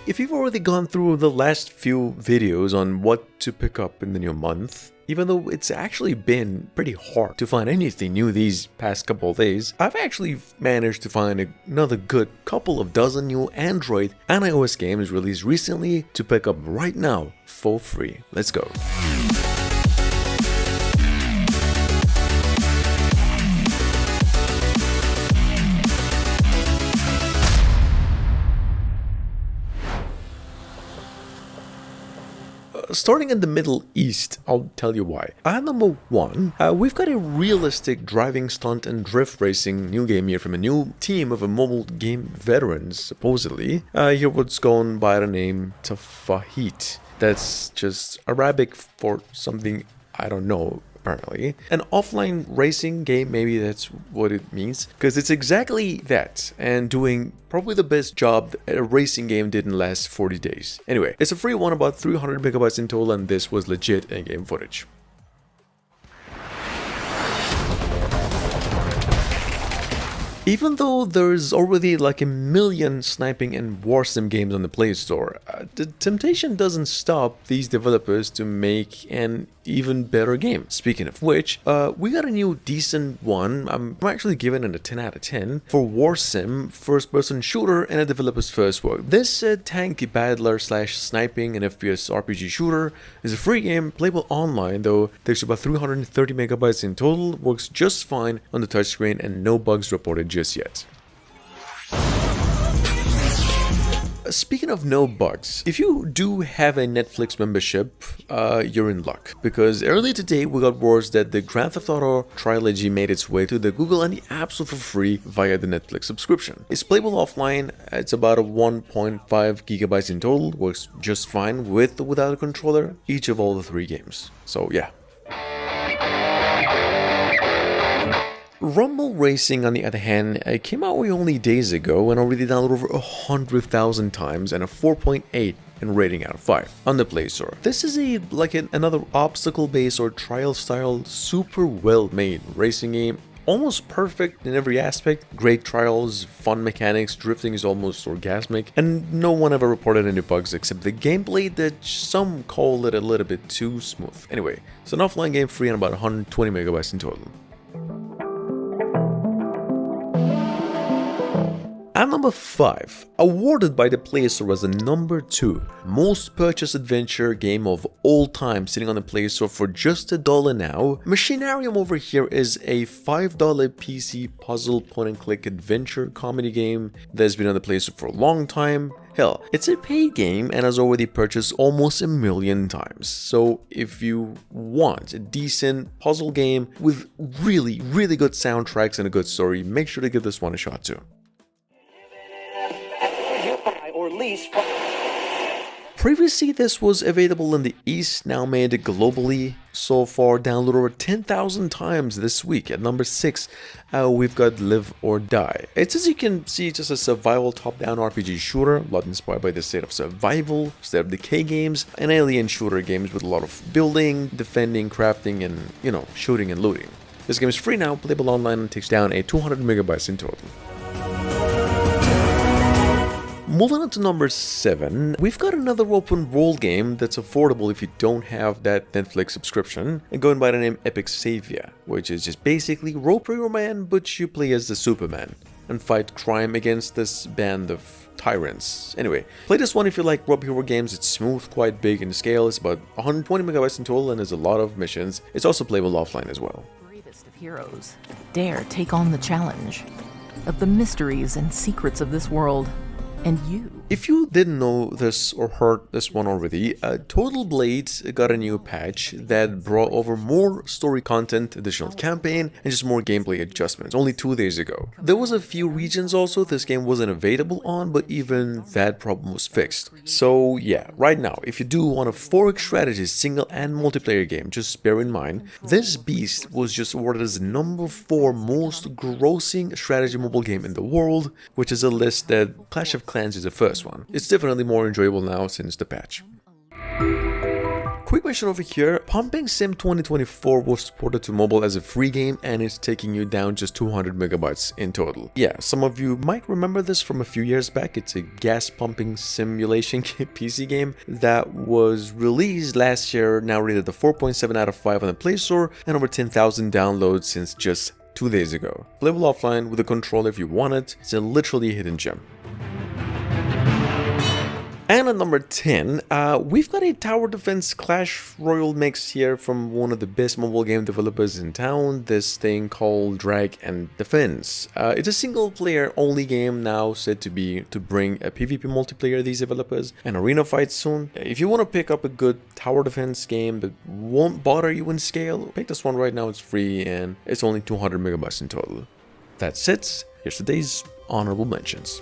If you've already gone through the last few videos on what to pick up in the new month, even though it's actually been pretty hard to find anything new these past couple of days, I've actually managed to find another good couple of dozen new Android and iOS games released recently to pick up right now for free. Let's go. Starting in the Middle East, I'll tell you why. At number 1, we've got a realistic driving stunt and drift racing new game here from a new team of a mobile game veterans, supposedly. Here what's going by the name Tafahit. That's just Arabic for something I don't know. Apparently. An offline racing game, maybe that's what it means, because it's exactly that, and doing probably the best job a racing game did in the last 40 days. Anyway, it's a free one, about 300 megabytes in total, and this was legit in-game footage. Even though there's already like a million sniping and war sim games on the Play Store, the temptation doesn't stop these developers to make an even better game. Speaking of which, we got a new decent one. I'm actually giving it a 10 out of 10 for war sim, first-person shooter, and a developer's first work. This tank battler / sniping and FPS RPG shooter is a free game, playable online, though there's about 330 megabytes in total, works just fine on the touchscreen, and no bugs reported just yet. Speaking of no bugs, if you do have a Netflix membership, you're in luck. Because earlier today we got word that the Grand Theft Auto trilogy made its way to the Google and the App Store for free via the Netflix subscription. It's playable offline, it's about a 1.5 gigabytes in total, works just fine with or without a controller, each of all the 3 games. So yeah. Rumble Racing, on the other hand, came out only days ago and already downloaded over 100,000 times and a 4.8 in rating out of 5 on the Play Store. This is another obstacle-based or trial-style, super well-made racing game. Almost perfect in every aspect, great trials, fun mechanics, drifting is almost orgasmic, and no one ever reported any bugs except the gameplay that some call it a little bit too smooth. Anyway, it's an offline game free and about 120 megabytes in total. At number 5, awarded by the Play Store as the number 2 most purchased adventure game of all time, sitting on the Play Store for just $1 now. Machinarium over here is a $5 PC puzzle point-and-click adventure comedy game that's been on the Play Store for a long time. Hell, it's a paid game and has already purchased almost 1 million times. So if you want a decent puzzle game with really good soundtracks and a good story, make sure to give this one a shot too. Previously, this was available in the East, now made globally. So far, downloaded over 10,000 times this week. At number 6, we've got Live or Die. It's, as you can see, just a survival top-down RPG shooter, a lot inspired by the State of Survival, State of Decay games, and alien shooter games with a lot of building, defending, crafting, and, shooting and looting. This game is free now, playable online, and takes down a 200 megabytes in total. Moving on to number 7, we've got another open world game that's affordable if you don't have that Netflix subscription, and going by the name Epic Savior, which is just basically Rope Hero Man, but you play as the Superman and fight crime against this band of tyrants. Anyway, play this one if you like Rope Hero games. It's smooth, quite big in scale, it's about 120 megabytes in total, and there's a lot of missions. It's also playable offline as well. Bravest of heroes dare take on the challenge of the mysteries and secrets of this world. And you. If you didn't know this or heard this one already, Total Blades got a new patch that brought over more story content, additional campaign, and just more gameplay adjustments, only 2 days ago. There was a few regions also this game wasn't available on, but even that problem was fixed. So yeah, right now, if you do want a 4X strategy single and multiplayer game, just bear in mind, this beast was just awarded as the number 4 most grossing strategy mobile game in the world, which is a list that Clash of Clans is the first one. It's definitely more enjoyable now since the patch. Quick mention over here, Pumping Sim 2024 was ported to mobile as a free game and it's taking you down just 200 megabytes in total. Yeah, some of you might remember this from a few years back. It's a gas pumping simulation PC game that was released last year, now rated a 4.7 out of 5 on the Play Store and over 10,000 downloads since just 2 days ago. Playable offline with a controller if you want it. It's a literally hidden gem. And at number 10, we've got a tower defense Clash Royale mix here from one of the best mobile game developers in town, this thing called Drag and Defense. It's a single player only game now, said to bring a PvP multiplayer, these developers, and arena fights soon. If you want to pick up a good tower defense game that won't bother you in scale, pick this one right now. It's free and it's only 200 megabytes in total. That's it. Here's today's honorable mentions.